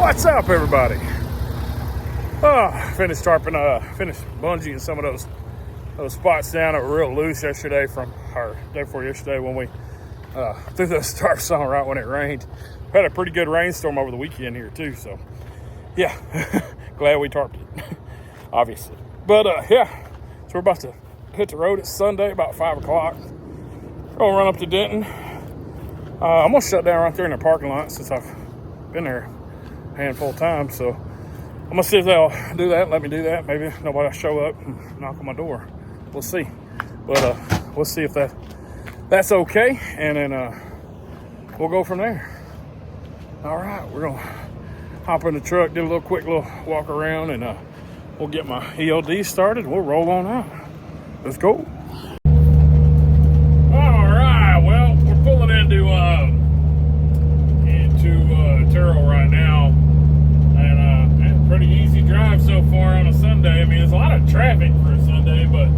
What's up, everybody? Finished bungeeing some of those spots down that were real loose yesterday day before yesterday when we threw those tarps on right when it rained. We had a pretty good rainstorm over the weekend here too, so yeah, glad we tarped it, obviously. But yeah, so we're about to hit the road. It's Sunday, about 5 o'clock. Gonna run up to Denton. I'm gonna shut down right there in the parking lot since I've been there a handful of times, so I'm gonna see if they'll do that, let me do that. Maybe nobody will show up and knock on my door. We'll see. But we'll see if that's okay, and then we'll go from there. All right, we're gonna hop in the truck, do a quick little walk around, and we'll get my ELD started. We'll roll on out. Let's go. All right, well, we're pulling into Terrell right now, and pretty easy drive so far on a Sunday. I mean, there's a lot of traffic for a Sunday, but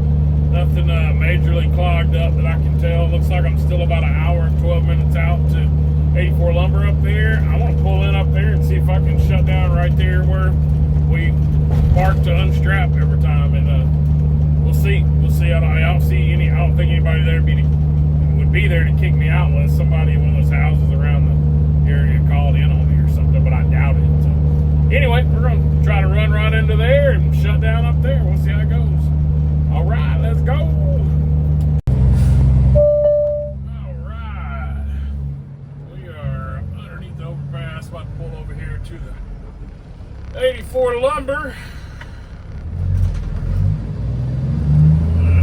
nothing majorly clogged up that I can tell. Looks like I'm still about an hour and 12 minutes out to 84 Lumber up there. I want to pull in up there and see if I can shut down right there where we park to unstrap every time, and we'll see. I don't think anybody there would be there to kick me out unless somebody in one of those houses around the area called in on me or something, but I doubt it. So anyway, we're going to try to run right into there and shut down up there. We'll see how it goes. All right, let's go. All right. We are underneath the overpass, about to pull over here to the 84 Lumber.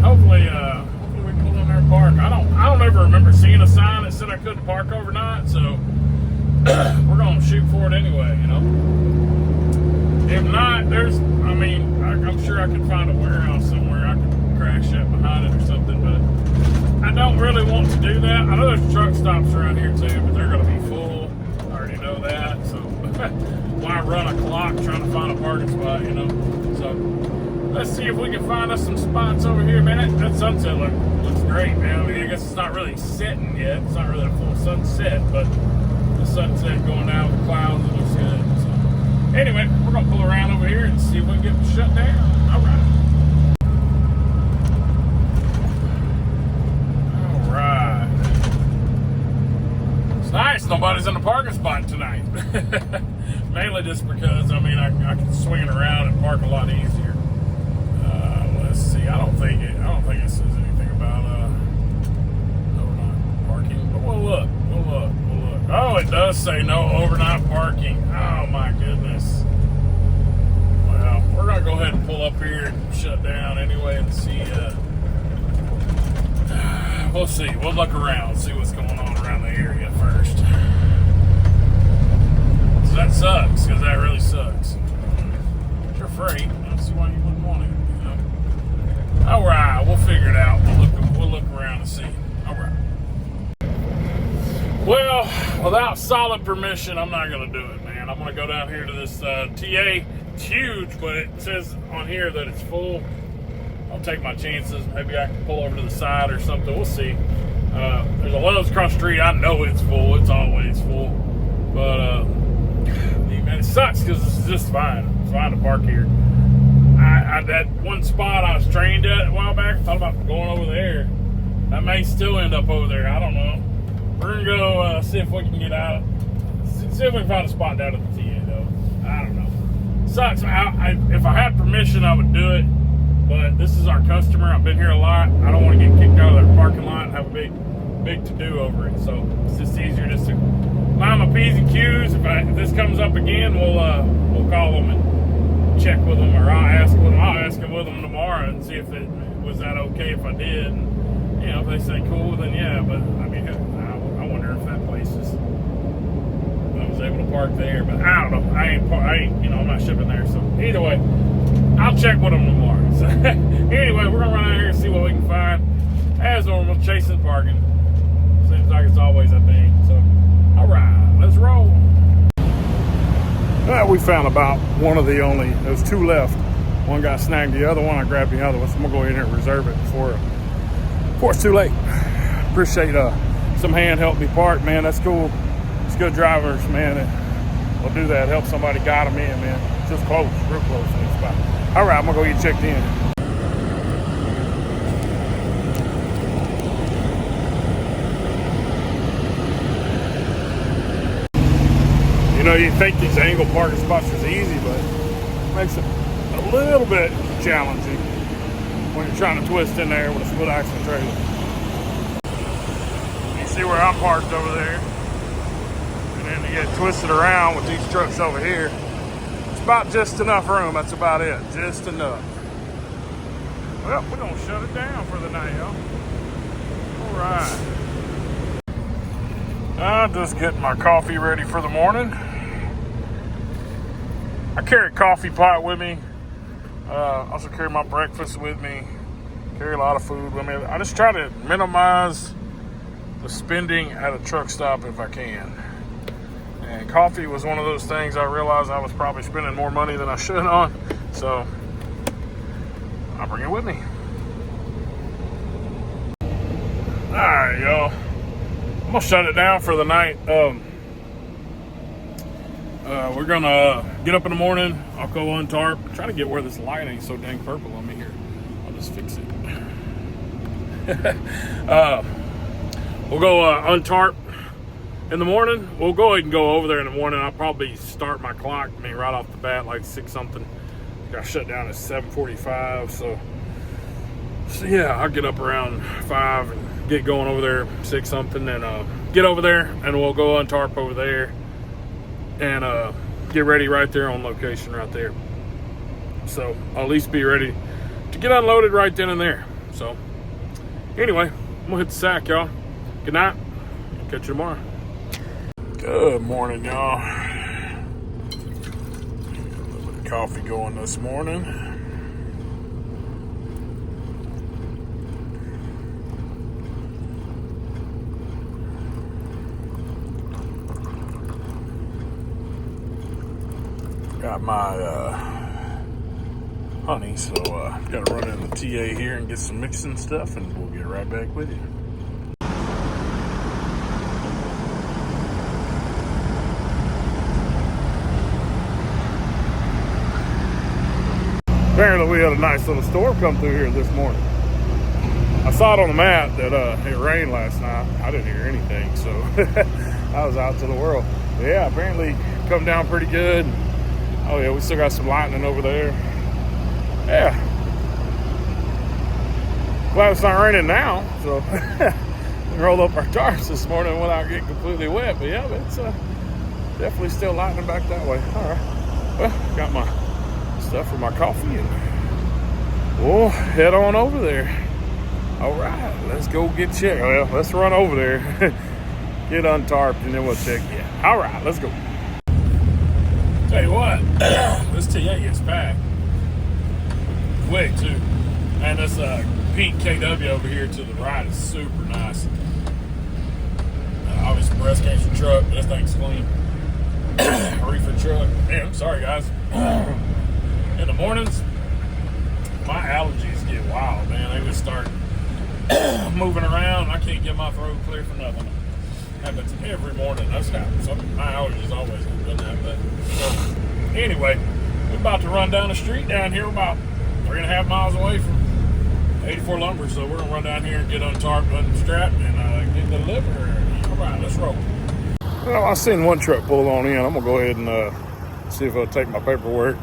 Hopefully we can pull in there and park. I don't ever remember seeing a sign that said I couldn't park overnight, so we're gonna shoot for it anyway, you know. If not, I'm sure I could find a warehouse somewhere I could crash that behind it or something, but I don't really want to do that. I know there's truck stops around here too, but they're gonna be full. I already know that, so why run a clock trying to find a parking spot, you know? So let's see if we can find us some spots over here, man. That sunset looks great, man. I mean, I guess it's not really setting yet. It's not really a full sunset, but the sunset going down with the clouds, it looks good. So anyway, we're gonna pull around over here and see if we can get them shut down. All right. All right. It's nice. Nobody's in the parking spot tonight. Mainly just because, I can swing it around and park a lot easier. Let's see. I don't think it says anything about overnight parking, but we'll look. Oh, it does say no overnight parking. Oh my goodness. Well, we're gonna go ahead and pull up here and shut down anyway and see. We'll see. We'll look around, see what's going on around the area first. So that sucks, because that really sucks. It's your freight. I don't see why you wouldn't want it. All right, we'll figure it out. We'll look around and see. All right. Well, without solid permission, I'm not going to do it, man. I'm going to go down here to this TA. It's huge, but it says on here that it's full. I'll take my chances. Maybe I can pull over to the side or something. We'll see. There's a Lowe's across the street. I know it's full. It's always full. But, man, it sucks because it's just fine. It's fine to park here. That one spot I was trained at a while back, I thought about going over there. I may still end up over there. I don't know. We're going to go see if we can get out. See if we can find a spot down at the TA, though. I don't know. Sucks. If I had permission, I would do it. But this is our customer. I've been here a lot. I don't want to get kicked out of their parking lot and have a big to-do over it. So it's just easier just to line my P's and Q's. If this comes up again, we'll call them and check with them, or I'll ask it with them tomorrow and see if was that okay if I did. And, if they say cool, then yeah. But I wonder if that place is. I was able to park there, but I don't know. I ain't. I'm not shipping there. So either way, I'll check with them tomorrow. So anyway, we're gonna run out here and see what we can find. As normal, chasing parking. Seems like it's always a thing. So all right, let's roll. We found about there's two left. One got snagged the other one. I grabbed the other one. So I'm going to go in here and reserve it before it's too late. Appreciate some hand help me park, man. That's cool. It's good drivers, man. we'll do that. Help somebody guide them in, man. Just close, real close to the spot. All right, I'm gonna go get checked in. You know, you think these angle parking spots is easy, but it makes it a little bit challenging when you're trying to twist in there with a split axle trailer. You see where I'm parked over there, and then you get twisted around with these trucks over here. It's about just enough room. That's about it, just enough. Well, we're gonna shut it down for the night, y'all. All right. I'm just getting my coffee ready for the morning. I carry a coffee pot with me. Also carry my breakfast with me. Carry a lot of food with me. I just try to minimize the spending at a truck stop if I can. And coffee was one of those things I realized I was probably spending more money than I should on. So I'll bring it with me. All right, y'all. I'm gonna shut it down for the night. We're gonna get up in the morning. I'll go untarp. I'm trying to get where this light ain't so dang purple on me here. I'll just fix it. We'll go untarp in the morning. We'll go ahead and go over there in the morning. I'll probably start my clock, right off the bat, like 6 something. Got shut down at 7:45. So yeah, I'll get up around 5 and get going over there 6 something, and get over there, and we'll go untarp over there and get ready right there on location right there. So I'll at least be ready to get unloaded right then and there. So anyway, I'm gonna hit the sack, y'all. Good night. Catch you tomorrow. Good morning, y'all. A little bit of coffee going this morning. Got my honey, so gotta run in the TA here and get some mixing stuff, and we'll get right back with you. Apparently we had a nice little storm come through here this morning. I saw it on the map that it rained last night. I didn't hear anything, so I was out to the world. But yeah, apparently come down pretty good. Oh yeah, we still got some lightning over there. Yeah. Glad it's not raining now, so we rolled up our tarps this morning without getting completely wet. But yeah, it's definitely still lightning back that way. All right. Well, got my stuff for my coffee, and we'll head on over there. All right, let's go get checked. Well, let's run over there, get untarped, and then we'll check in. All right, let's go. Tell you what, this TA gets packed quick too, and this pink KW over here to the right is super nice. Obviously, breast cancer truck, but this thing's clean. Reefer truck. Man, I'm sorry, guys. In the mornings, my allergies get wild, man. They just start moving around. I can't get my throat clear for nothing. Happens every morning. That's not something. My allergies always have done that. But anyway, we're about to run down the street down here. We're about 3.5 miles away from 84 Lumber, so we're gonna run down here and get untarped, unstrapped, and get delivered. All right, let's roll. Well, I seen one truck pull on in. I'm gonna go ahead and see if I'll take my paperwork,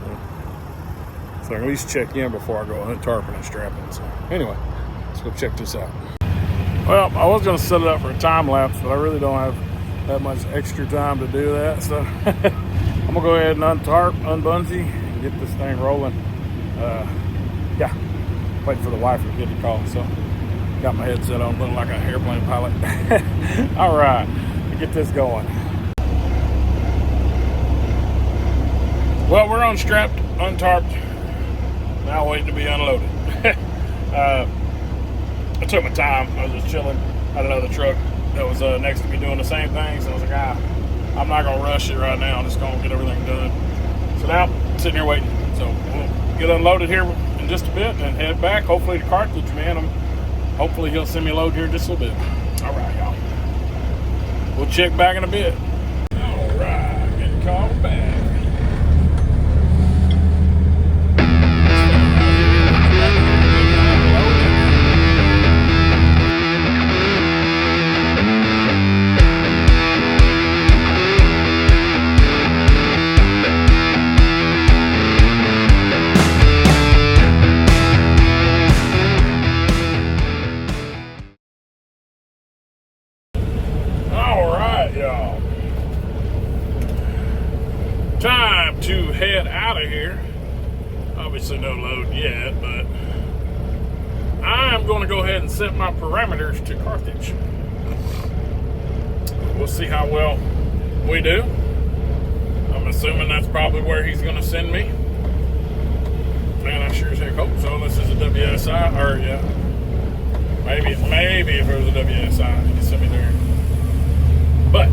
so I can at least check in before I go untarping and strapping. So anyway, let's go check this out. Well, I was gonna set it up for a time lapse, but I really don't have that much extra time to do that. So I'm gonna go ahead and untarp, unbungee, and get this thing rolling. Yeah, waiting for the wife to get the call. So got my headset on, looking like an airplane pilot. All right, get this going. Well, we're unstrapped, untarped, now waiting to be unloaded. I took my time. I was just chilling. Had another truck that was next to me doing the same thing. So I was like, I'm not going to rush it right now. I'm just going to get everything done. So now, I'm sitting here waiting. So we'll get unloaded here in just a bit and head back. Hopefully the cartridge man, hopefully he'll send me a load here in just a little bit. All right, y'all. We'll check back in a bit. All right, getting called back. y'all. Time to head out of here. Obviously no load yet, but I'm going to go ahead and set my parameters to Carthage. We'll see how well we do. I'm assuming that's probably where he's going to send me. Man, I sure as heck hope so. This is a WSI, or yeah. Maybe if it was a WSI, he could send me there. But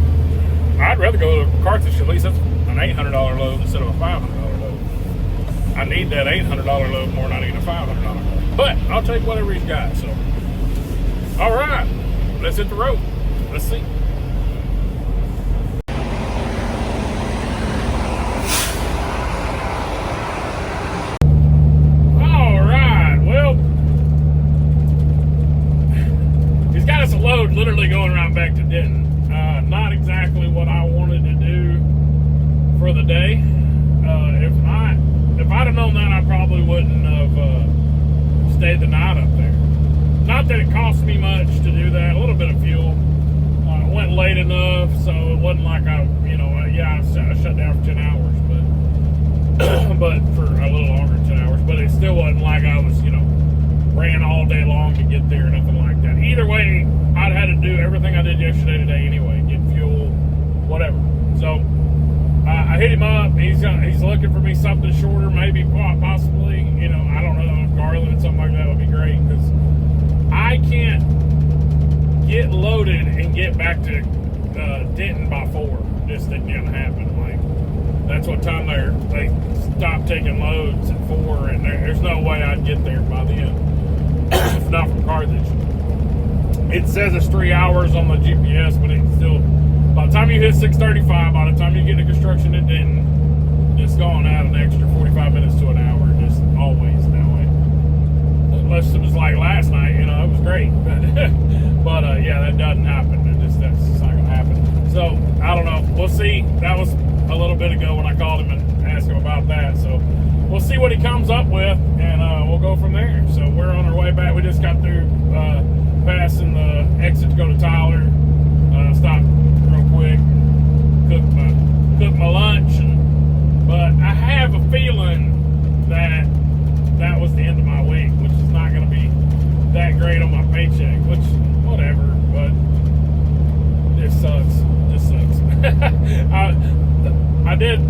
I'd rather go to Carthage. At least that's an $800 load instead of a $500 load. I need that $800 load more than I need a $500 load. But I'll take whatever he's got. So, all right, let's hit the road. Let's see. All right, well, he's got us a load literally going right back to Denton. Not exactly what I wanted to do for the day. If I'd have known that, I probably wouldn't have stayed the night up there. Not that it cost me much to do that. A little bit of fuel. Went late enough, so it wasn't like I shut down for 10 hours, but for a little longer than 10 hours. But it still wasn't like I was, ran all day long to get there or nothing like that. Either way, I'd had to do everything I did yesterday today anyway. Get fuel, whatever. So I hit him up. He's looking for me something shorter, maybe possibly. I don't know, Garland, something like that would be great, because I can't get loaded and get back to Denton by 4. Just isn't gonna happen. Like, that's what time they stopped taking loads at 4, and there's no way I'd get there by then. If not from Carthage. It says it's 3 hours on the GPS, but it's still, by the time you hit 635, by the time you get to construction at Denton, it's going out an extra 45 minutes to an hour, just always that way. Unless it was like last night, it was great. But yeah, that doesn't happen. That's just not going to happen. So, I don't know. We'll see. That was a little bit ago when I called him and asked him about that. So, we'll see what he comes up with, and we'll go from there. So, we're on our way back. We just got through passing the exit to go to Tyler. Stopped real quick, cooked my lunch, but I have a feeling that was the end of my week, which is not going to be that great on my paycheck, which, whatever, but this sucks.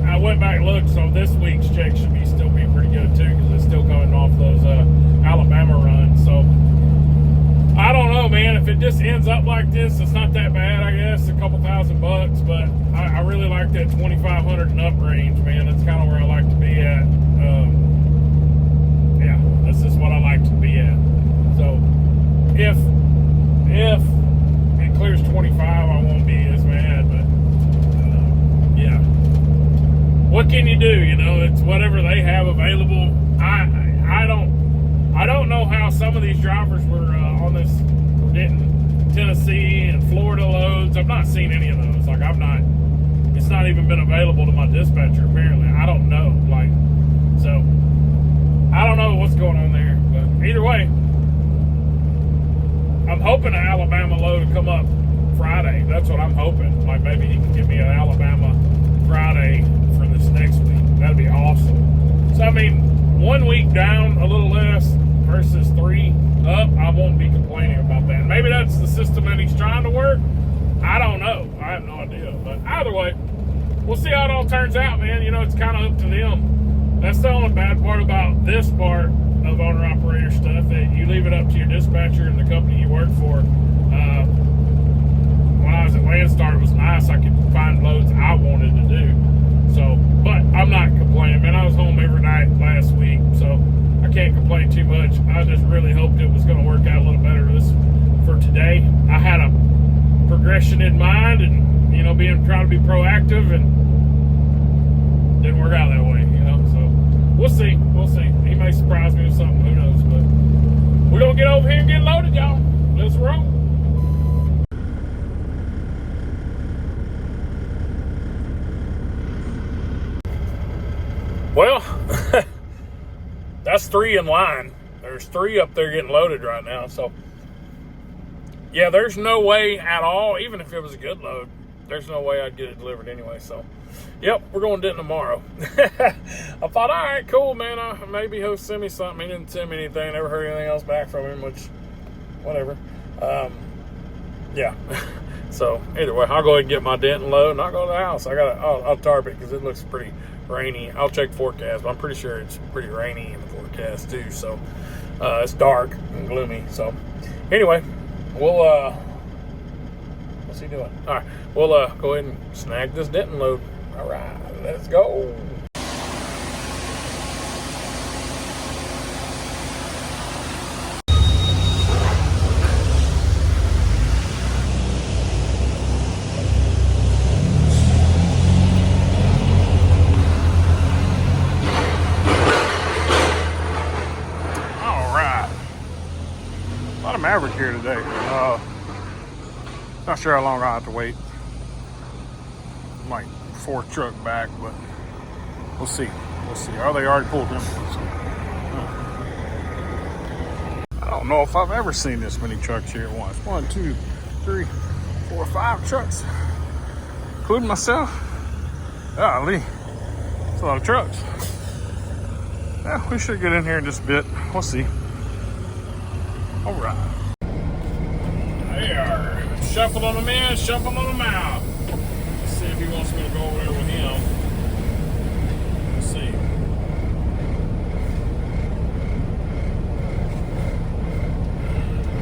I went back and looked, so this week's check should still be pretty good too, because it's still coming off those Alabama runs. So I don't know, man. If it just ends up like this, it's not that bad, I guess. A couple $1,000, but I really like that 2,500 and up range, man. That's kind of where I like to be at. Yeah, that's just what I like to be at. So if it clears 25, I won't be as mad, but yeah. What can you do? It's whatever they have available. I don't know how some of these drivers were on this Denton, Tennessee, and Florida loads. I've not seen any of those. It's not even been available to my dispatcher, apparently. I don't know. So, I don't know what's going on there. But either way, I'm hoping an Alabama load will come up Friday. That's what I'm hoping. Like, maybe he can give me an Alabama Friday for this next week. That'd be awesome. So, I mean, 1 week down, a little less, versus 3 up, I won't be complaining about that. Maybe that's the system that he's trying to work. I don't know. I have no idea. But either way, we'll see how it all turns out, man. It's kind of up to them. That's the only bad part about this part of owner-operator stuff, that you leave it up to your dispatcher and the company you work for. When I was at Landstar, it was nice. I could find loads I wanted to do. So, but I'm not complaining, man. I was home every night last week, so I can't complain too much. I just really hoped it was going to work out a little better for today. I had a progression in mind, and trying to be proactive, and didn't work out that way. So we'll see. He may surprise me with something. Who knows? But we're gonna get over here and get loaded, y'all. Let's roll. Well, that's 3 in line. There's 3 up there getting loaded right now. So, yeah, there's no way at all, even if it was a good load, there's no way I'd get it delivered anyway. So, yep, we're going to Denton tomorrow. I thought, all right, cool, man. Maybe he'll send me something. He didn't send me anything. Never heard anything else back from him, which, whatever. Yeah. So, either way, I'll go ahead and get my Denton load, and I'll go to the house. I'll tarp it because it looks pretty rainy. I'll check the forecast, but I'm pretty sure it's pretty rainy in the forecast, too. So, it's dark and gloomy. So, anyway, what's he doing? All right, we'll go ahead and snag this Denton load. All right, let's go. Maverick here today. Not sure how long I'll have to wait. Like 4 truck back, but we'll see. We'll see. Are they already pulled in? I don't know if I've ever seen this many trucks here at once. 1, 2, 3, 4, 5 trucks, including myself. Golly, it's a lot of trucks. Yeah, we should get in here in just a bit. We'll see. All right. They are shuffling them in, shuffling them out. Let's see if he wants me to go over there with him. Let's see.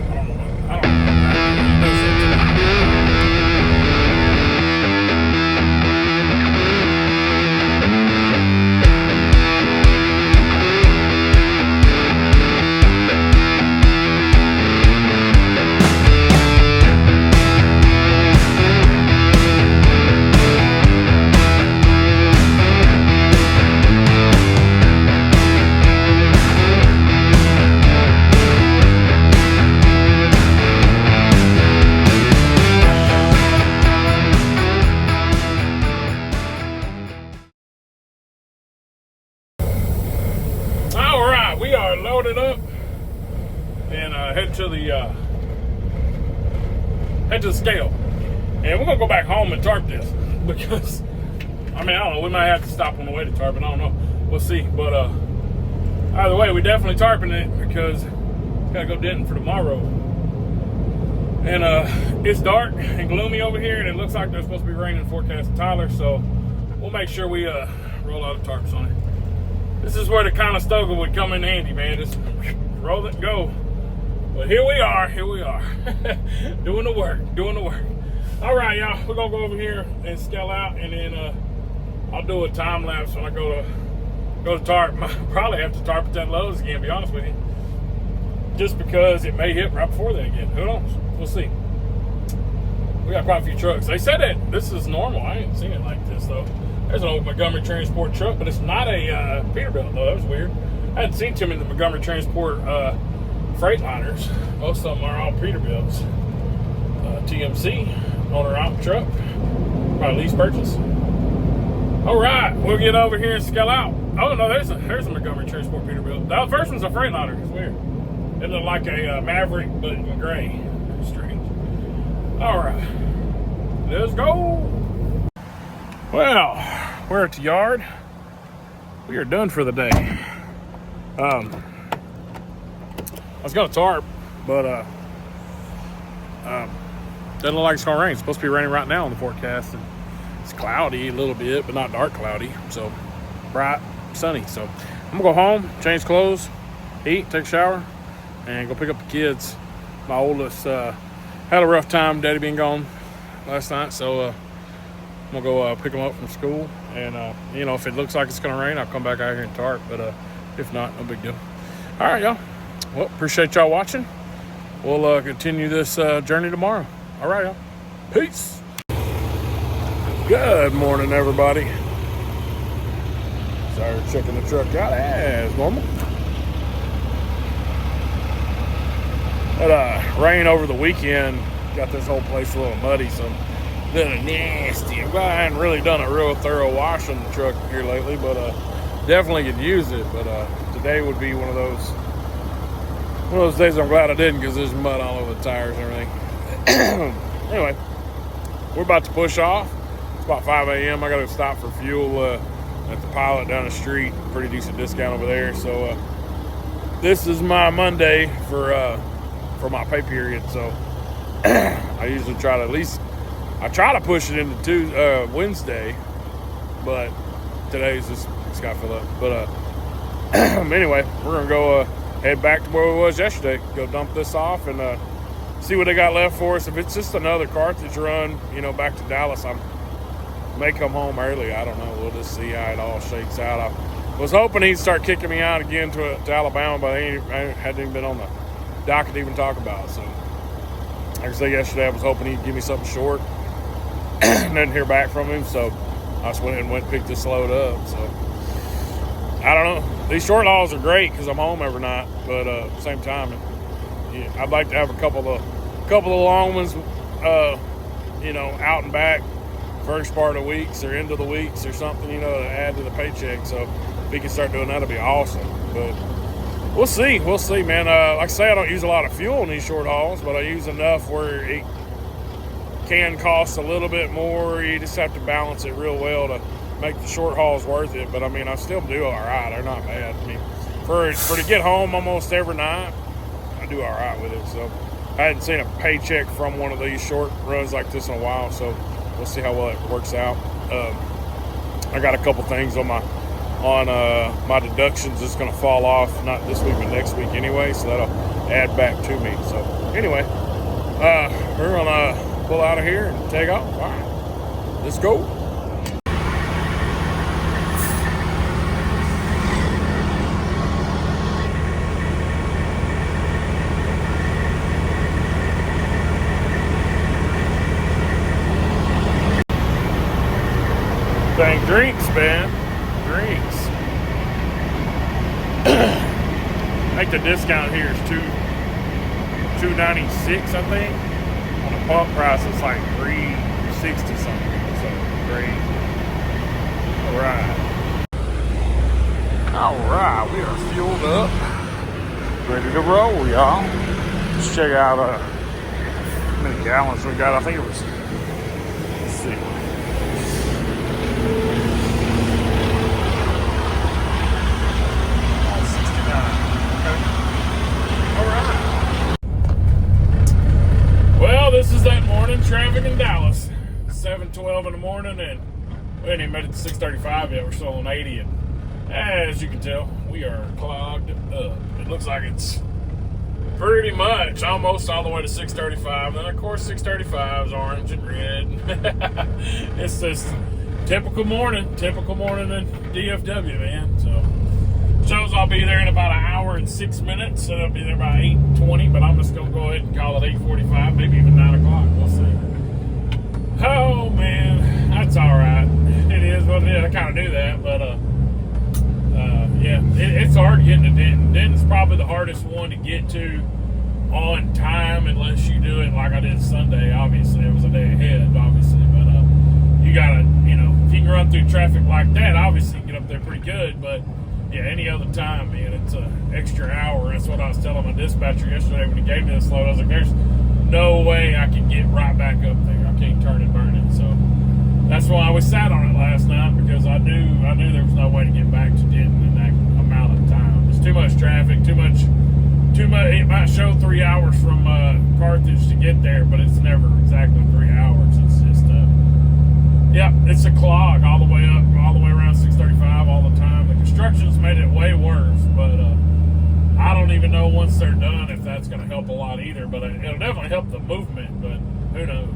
I don't know. We are loaded up and head to the scale, and we're gonna go back home and tarp this because I don't know, we might have to stop on the way to tarp it. I don't know, we'll see. But either way, we're definitely tarping it because it's gotta go Denton for tomorrow. And it's dark and gloomy over here, and it looks like there's supposed to be rain in forecast in Tyler, so we'll make sure we roll out the tarps on it. This is where the Conestoga would come in handy, man. Just roll it and go. But here we are, doing the work. All right, y'all, we're gonna go over here and scale out, and then I'll do a time lapse when I go to tarp. Probably have to tarp at 10 loads again, to be honest with you. Just because it may hit right before that again. Who knows? We'll see. We got quite a few trucks. They said that this is normal. I ain't seen it like this, though. There's an old Montgomery Transport truck, but it's not a Peterbilt, though. That was weird. I hadn't seen too many of the Montgomery Transport Freightliners. Most of them are all Peterbilts. TMC, owner-op truck. Probably lease purchase. All right, we'll get over here and scale out. Oh, no, there's a Montgomery Transport Peterbilt. The first one's a Freightliner. It's weird. It looked like a Maverick, but in gray. Strange. All right, let's go. Well, we're at the yard. We are done for the day. I was gonna tarp, but doesn't look like it's gonna rain. It's supposed to be raining right now on the forecast, and it's cloudy a little bit, but not dark cloudy. So bright, sunny. So I'm gonna go home, change clothes, eat, take a shower, and go pick up the kids. My oldest had a rough time, Daddy being gone last night, so I'm gonna go pick them up from school, and if it looks like it's gonna rain, I'll come back out here and tarp, but if not, no big deal. All right, y'all. Well, appreciate y'all watching. We'll continue this journey tomorrow. All right, y'all. Peace. Good morning, everybody. Started checking the truck out as normal. But rain over the weekend got this whole place a little muddy, so a little nasty. I hadn't really done a real thorough wash on the truck here lately, but definitely could use it. But today would be one of those days I'm glad I didn't, because there's mud all over the tires and everything. Anyway, we're about to push off. It's about 5 a.m. I got to stop for fuel at the Pilot down the street. Pretty decent discount over there. So this is my Monday for my pay period. So I usually try to I try to push it into Wednesday, but today's just got to fill up. But anyway, we're gonna go head back to where we was yesterday. Go dump this off and see what they got left for us. If it's just another cartridge run, back to Dallas, I may come home early. I don't know. We'll just see how it all shakes out. I was hoping he'd start kicking me out again to Alabama, but I hadn't even been on the docket to even talk about it. So, like I said yesterday, I was hoping he'd give me something short. Didn't hear back from him, so I just went and picked this load up. So I don't know. These short hauls are great because I'm home every night, but at the same time, I'd like to have a couple of long ones, out and back, first part of weeks or end of the weeks or something, to add to the paycheck. So if we can start doing that, it'd be awesome. But we'll see, man. Like I say, I don't use a lot of fuel in these short hauls, but I use enough where it can cost a little bit more. You just have to balance it real well to make the short hauls worth it. But I mean, I still do all right. They're not bad. I mean, for to get home almost every night, I do all right with it. So I hadn't seen a paycheck from one of these short runs like this in a while. So we'll see how well it works out. I got a couple things on my deductions that's going to fall off, not this week but next week anyway. So that'll add back to me. So anyway, we're gonna pull out of here and take off. All right, let's go. Dang, drinks, man. Drinks. I think the discount here is $2.96, I think. On the pump price, it's like $3.60 something. So great. All right, we are fueled up, ready to roll, y'all. Let's check out how many gallons we got. I think it was. Let's see. Well, this is that morning traffic in Dallas. 7:12 in the morning, and we hadn't even made it to 6:35 yet. We're still on 80, and as you can tell, we are clogged up. It looks like it's pretty much almost all the way to 6:35. Then, of course, 6:35 is orange and red. It's just typical morning in DFW, man. So shows I'll be there in about an hour and 6 minutes. So I'll be there by 8:20, but I'm just going to go ahead and call it 8:45, maybe even 9 o'clock. We'll see. Oh, man. That's all right. It is what it is. I kind of knew that, but yeah, it's hard getting to Denton. Denton's probably the hardest one to get to on time unless you do it like I did Sunday. Obviously, it was a day ahead, obviously, but you got to, if you can run through traffic like that, obviously you can get up there pretty good, but yeah, any other time, man, it's an extra hour. That's what I was telling my dispatcher yesterday when he gave me this load. I was like, there's no way I can get right back up there. I can't turn and burn it. So that's why we sat on it last night, because I knew there was no way to get back to Denton in that amount of time. There's too much traffic, too much. It might show 3 hours from Carthage to get there, but it's never exactly 3 hours. It's just it's a clog all the way up, all the way around 6:35 all the time. The construction's made it way worse, but I don't even know once they're done if that's going to help a lot either. But it'll definitely help the movement, but who knows?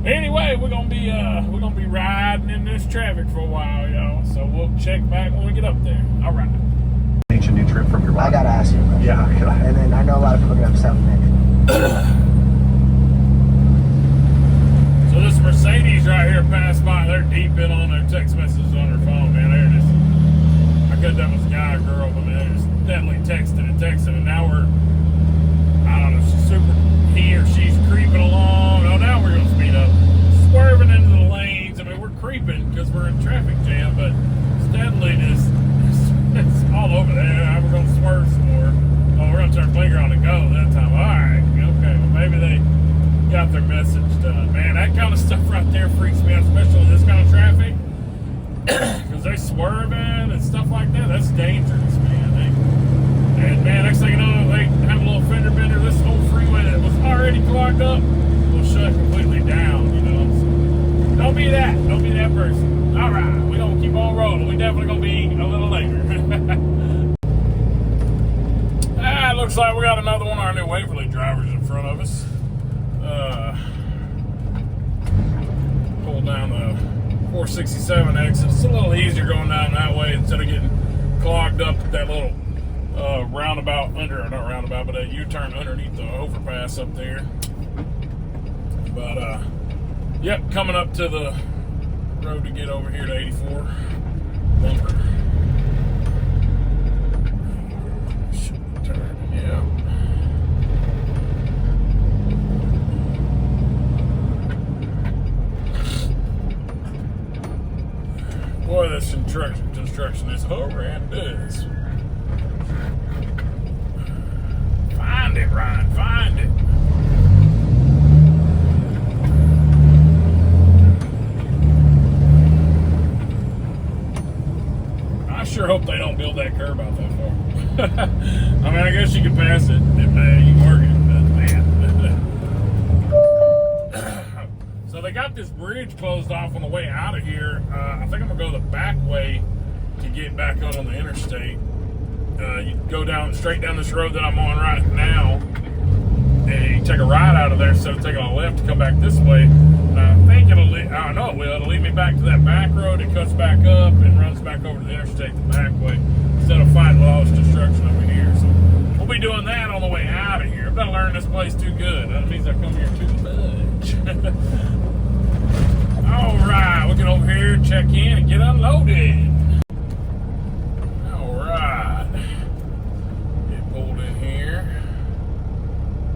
Anyway, we're gonna be riding in this traffic for a while, y'all. So we'll check back when we get up there. All right. Ancient nutrient from your body. I gotta ask you a question. Yeah. And then I know a lot of people are gonna have 7 minutes. So this Mercedes right here passed by. They're deep in on their text messages on their phone, man. They're just, I could that was a guy or girl, but man, they're just definitely texting, and now I don't know, he or she's creeping along. Oh, now we're gonna speed up, swerving into the lanes. I mean, we're creeping because we're in traffic jam, but steadily it's all over there. We're gonna swerve some more. Oh, we're gonna turn finger on and go that time. All right, okay. Well, maybe they got their message done. Man, that that kind of stuff right there freaks me out, especially this kind of traffic. Because they swerving and stuff like that. That's dangerous, man. And man, next thing you know, they have a little fender bender. This whole freeway that was already clogged up will shut completely down, you know. So don't be that. Don't be that person. All right, we're going to keep on rolling. We definitely going to be a little later. It looks like we got another one of our new Waverly drivers in front of us. Pull down the 467 exit. It's a little easier going down that way instead of getting clogged up at that little roundabout not roundabout, but a U-turn underneath the overpass up there. But yep, coming up to the road to get over here to 84 bumper. Should turn, yeah. Boy, this construction is horrendous. Find it, Ryan. Find it. I sure hope they don't build that curb out that far. I mean, I guess you can pass it. You can work it, but man. So they got this bridge closed off on the way out of here. I think I'm gonna go the back way to get back on the interstate. You go straight down this road that I'm on right now, and you take a right out of there instead of taking a left to come back this way. And I think it'll lead me back to that back road. It cuts back up and runs back over to the interstate the back way instead of fighting all this destruction over here. So we'll be doing that on the way out of here. I've got to learn this place too good. That means I come here too much. All right, we can over here check in and get unloaded. All right, get pulled in here.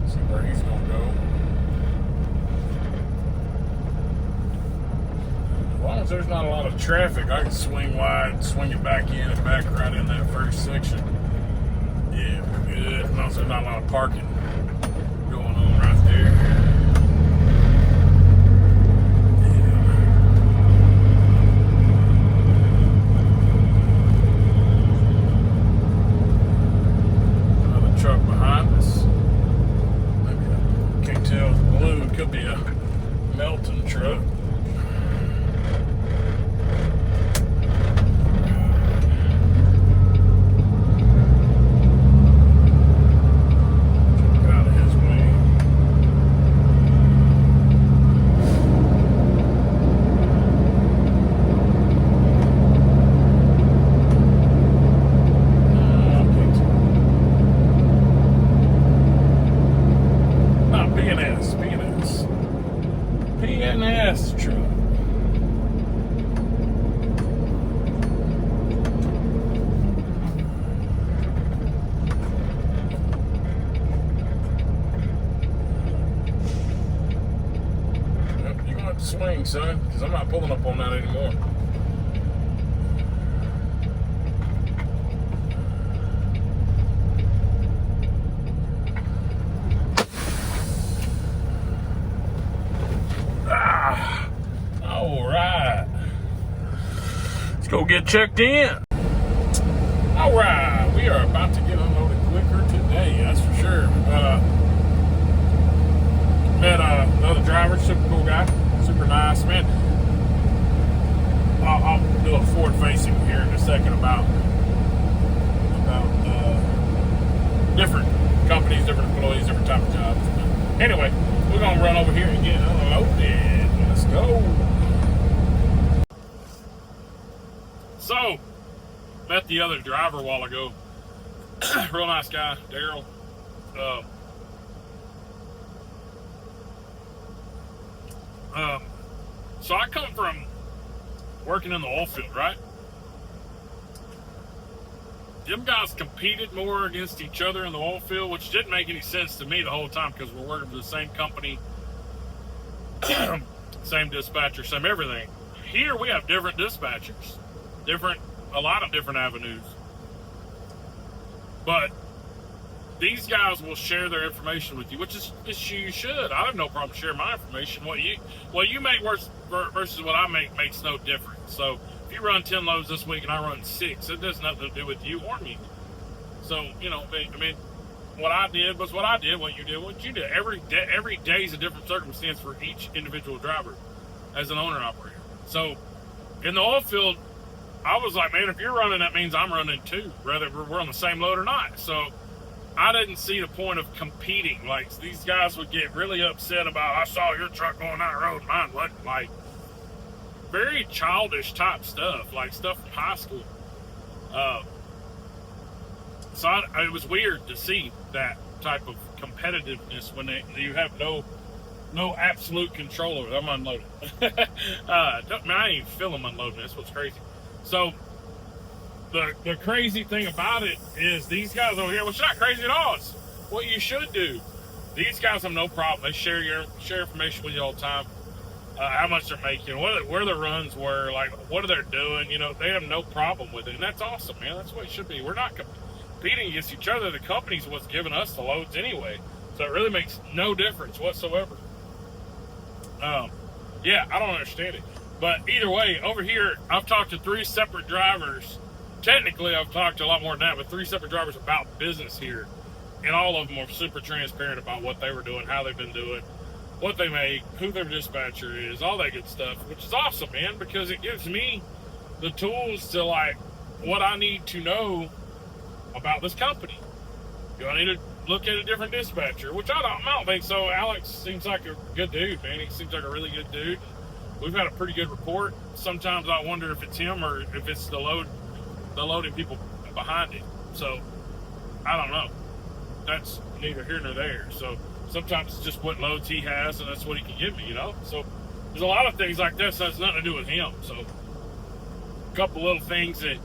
See where he's gonna go. As long as there's not a lot of traffic, I can swing wide, swing it back in and back right in that first section. Yeah, we're good. As long as there's not a lot of parking going on right there. Truck behind us. Maybe I can't tell. It's blue. It could be a Melton truck. Get out of his way. PNS truck. Yep, you're gonna have to swing, son, because I'm not pulling up on that anymore. All right, let's go get checked in. All right, we are about to get unloaded quicker today, that's for sure. Met another driver, super cool guy, super nice, man. I'll do a forward facing here in a second about different companies, different employees, different type of jobs. But anyway, we're gonna run over here and get unloaded. Let's go. So, met the other driver a while ago. Real nice guy, Daryl. So I come from working in the oil field, right? Them guys competed more against each other in the oil field, which didn't make any sense to me the whole time because we're working for the same company, same dispatcher, same everything. Here we have different dispatchers, a lot of different avenues. But these guys will share their information with you, which is you should. I have no problem sharing my information. What you make versus what I make makes no difference. So if you run 10 loads this week and I run 6, it does nothing to do with you or me. So, you know, I mean, what I did was what I did, what you did, what you did. Every day is a different circumstance for each individual driver as an owner operator. So in the oil field, I was like, man, if you're running, that means I'm running too, whether we're on the same load or not. So I didn't see the point of competing. Like, these guys would get really upset about, I saw your truck going down the road, mine wasn't. Like, very childish type stuff, like stuff from high school. So it was weird to see that type of competitiveness when you have no absolute control over it. I'm unloading. I ain't even feel them unloading. That's what's crazy. So the crazy thing about it is these guys over here, well, it's not crazy at all. It's what you should do. These guys have no problem. They share information with you all the time. How much they're making, where the runs were, like what are they doing. You know, they have no problem with it, and that's awesome, man. That's what it should be. We're not competing against each other. The company's what's giving us the loads anyway, so it really makes no difference whatsoever. Yeah, I don't understand it, but either way, over here, I've talked to 3 separate drivers. Technically, I've talked to a lot more than that, but 3 separate drivers about business here, and all of them are super transparent about what they were doing, how they've been doing, what they make, who their dispatcher is, all that good stuff, which is awesome, man, because it gives me the tools to, like, what I need to know about this company. Do I need to look at a different dispatcher? Which I don't think so. Alex seems like a good dude, man. He seems like a really good dude. We've had a pretty good report. Sometimes I wonder if it's him or if it's the loading people behind it. So, I don't know. That's neither here nor there. So, sometimes it's just what loads he has, and that's what he can give me, you know? So, there's a lot of things like this that has nothing to do with him. So, a couple little things that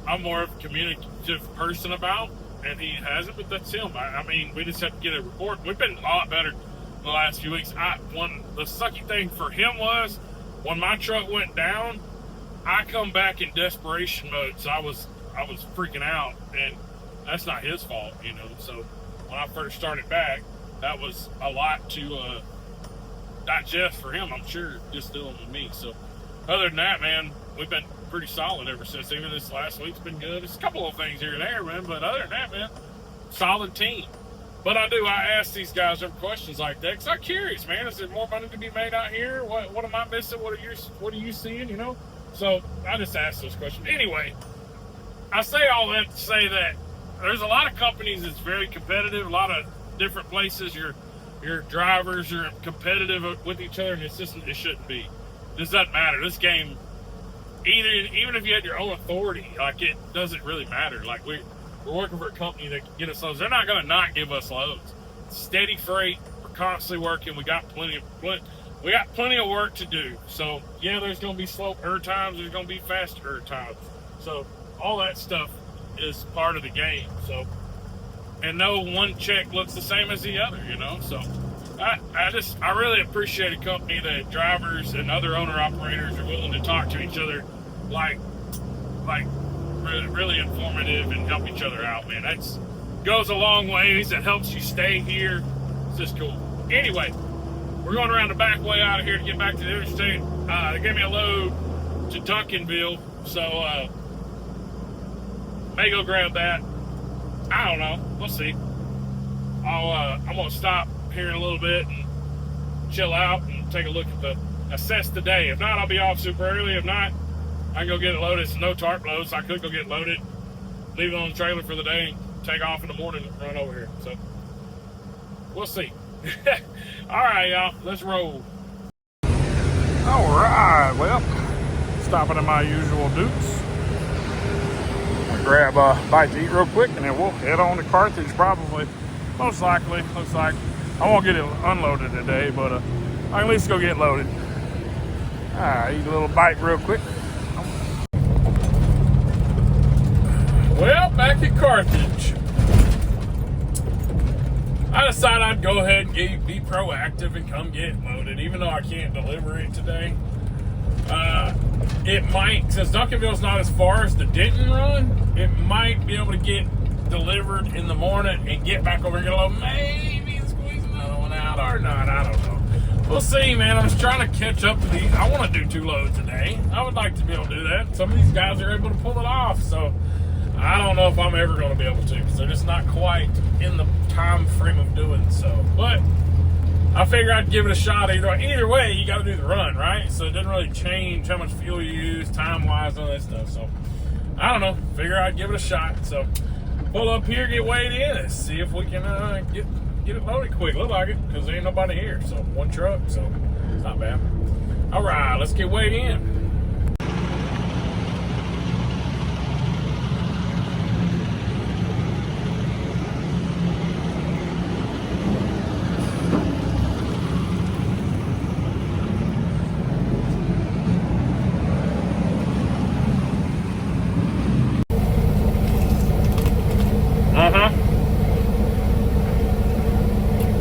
I'm more of a communicative person about, and he hasn't, but that's him. I mean, we just have to get a report. We've been a lot better the last few weeks. The sucky thing for him was, when my truck went down, I come back in desperation mode, so I was freaking out, and that's not his fault, you know? So, when I first started back, that was a lot to digest for him, I'm sure, just dealing with me. So, other than that, man, we've been pretty solid ever since. Even this last week's been good. There's a couple of things here and there, man, but other than that, man, solid team. But I ask these guys them questions like that because I'm curious, man. Is there more money to be made out here? What am I missing? What are you seeing? You know? So I just ask those questions. Anyway, I say all that to say that there's a lot of companies that's very competitive. A lot of different places, your drivers are competitive with each other, and it shouldn't be. This doesn't matter. This game, even if you had your own authority, like, it doesn't really matter. Like, we're working for a company that can get us loads. They're not going to not give us loads. Steady freight. We're constantly working. We got plenty of work to do. So yeah, there's going to be slow times. There's going to be faster times. So all that stuff is part of the game. So, and no one check looks the same as the other, you know. So I really appreciate a company that drivers and other owner operators are willing to talk to each other, like really informative and help each other out, man. That's goes a long ways. It helps you stay here. It's just cool. Anyway, we're going around the back way out of here to get back to the interstate. They gave me a load to Duncanville, so may go grab that. I don't know. We'll see. I'm gonna stop here in a little bit and chill out and take a look at assess the day. If not, I'll be off super early. If not, I can go get it loaded. It's no tarp load, so I could go get it loaded, leave it on the trailer for the day, and take off in the morning and run over here. So we'll see. All right, y'all, let's roll. All right, well, stopping at my usual Dukes. I'll grab a bite to eat real quick, and then we'll head on to Carthage probably. Most likely, looks like. I won't get it unloaded today, but I can at least go get loaded. All right, eat a little bite real quick. Well, back at Carthage. I decided I'd go ahead and be proactive and come get it loaded, even though I can't deliver it today. It might, since Duncanville's not as far as the Denton run, it might be able to get delivered in the morning and get back over and get a load. Maybe squeeze another one out or not. I don't know. We'll see, man. I'm just trying to catch up to these. I want to do 2 loads a day. I would like to be able to do that. Some of these guys are able to pull it off, so I don't know if I'm ever going to be able to because they're just not quite in the time frame of doing so. But I figure I'd give it a shot either way. Either way, you got to do the run, right? So it doesn't really change how much fuel you use, time-wise, all that stuff. So I don't know. Figure I'd give it a shot. So pull up here, get weighed in, and see if we can get it loaded quick. Look like it, because there ain't nobody here. So 1 truck, so it's not bad. All right, let's get weighed in.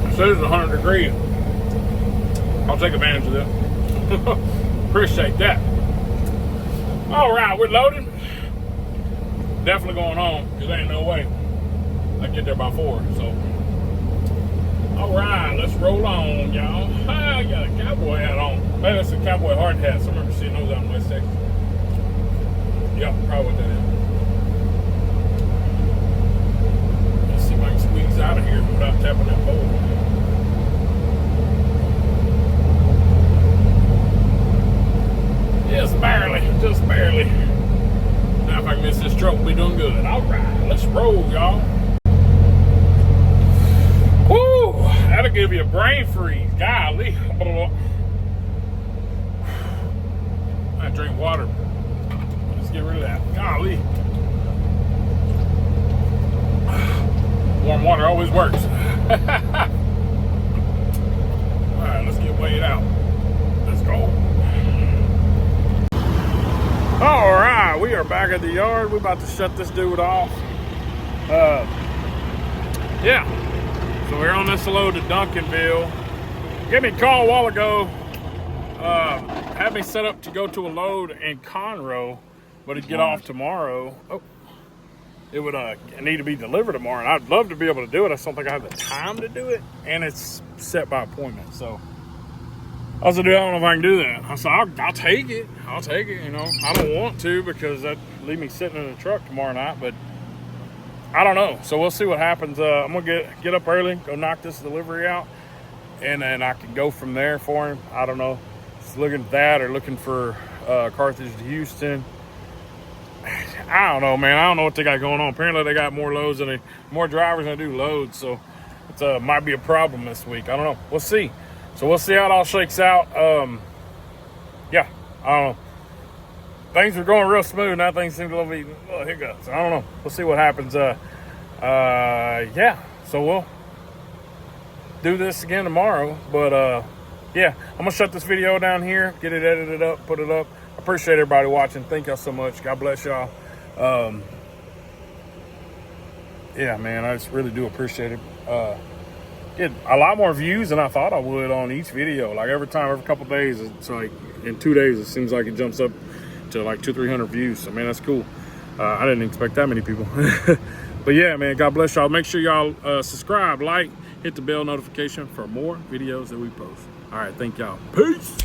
It says 100 degrees. I'll take advantage of that. Appreciate that. All right, we're loaded. Definitely going home because there ain't no way I get there by 4. So, all right, let's roll on, y'all. I got a cowboy hat on. Maybe that's a cowboy hard hat. I remember seeing those out in West Texas. Yeah, probably what that is. Let's see if I can squeeze out of here without tapping that pole. Just barely, just barely. Now if I can miss this truck, we'll be doing good. All right, let's roll, y'all. Woo, that'll give you a brain freeze. Golly. I drink water. Let's get rid of that. Golly. Warm water always works. All right, let's get weighed out. Let's go. All right, we are back at the yard. We're about to shut this dude off. Yeah, so we're on this load to Duncanville. Gave me a call a while ago. Had me set up to go to a load in Conroe, but it'd get off tomorrow. Oh, it would need to be delivered tomorrow, and I'd love to be able to do it. I just don't think I have the time to do it, and it's set by appointment, so. I said, dude, I don't know if I can do that. I said, I'll take it. I'll take it, you know. I don't want to because that'd leave me sitting in the truck tomorrow night, but I don't know. So we'll see what happens. I'm going to get up early, go knock this delivery out, and then I can go from there for him. I don't know. Just looking at that or looking for Carthage to Houston. I don't know, man. I don't know what they got going on. Apparently they got more loads than more drivers than they do loads, so it might be a problem this week. I don't know. We'll see. So we'll see how it all shakes out. Yeah, I don't know. Things were going real smooth. Now things seem to be little hiccups. I don't know. We'll see what happens. Yeah, so we'll do this again tomorrow. But yeah, I'm going to shut this video down here, get it edited up, put it up. I appreciate everybody watching. Thank y'all so much. God bless y'all. Yeah, man, I just really do appreciate it. Get a lot more views than I thought I would on each video. Like every couple of days, it's like in 2 days, it seems like it jumps up to like 200-300 views. So man, that's cool. I didn't expect that many people. But yeah, man, God bless y'all. Make sure y'all subscribe, like, hit the bell notification for more videos that we post. All right, thank y'all. Peace.